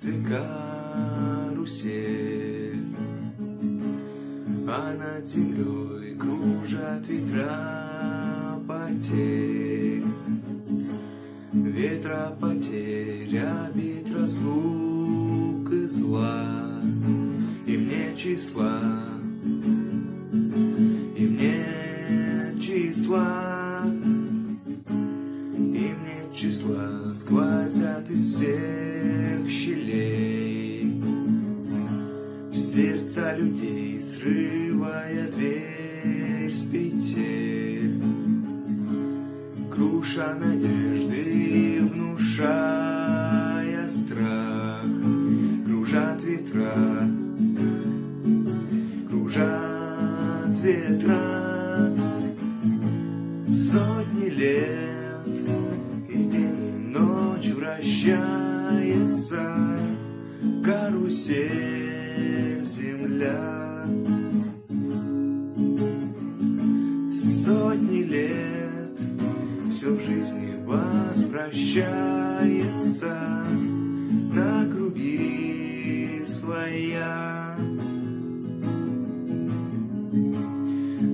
детстве карусель, а над землей кружат ветра потерь. Ветра потерь, обид, разлук и зла, и мне числа, и мне числа, и мне числа сквозят из всех щелей в сердца людей, срывая дверь с петель, круша надежды, внушая страх. Кружат ветра, кружат ветра, сотни лет, и день и ночь вращается карусель земля. Сотни лет все в жизни возвращается на круги своя.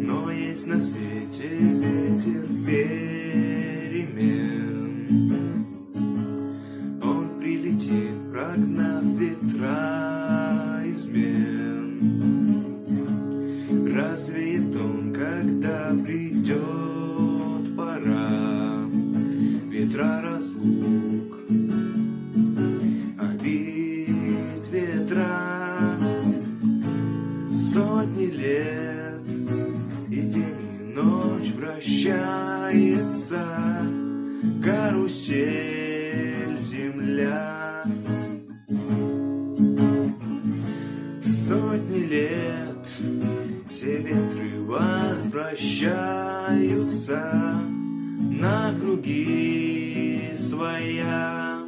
Но есть на свете ветер перемен, он прилетит, прогнав ветра измен. Развеет он, когда придет пора, ветра разлук, обид, ветра. Сотни лет, и день и ночь вращается карусель земля. Сотни лет, все ветры возвращаются на круги своя.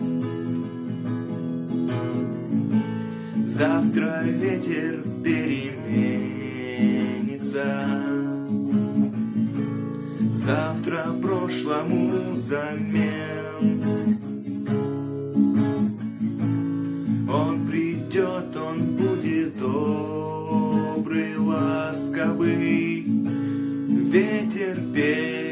Завтра ветер переменится, завтра прошлому замен. Он придет, он будет добрый, ласковый, ветер переменится.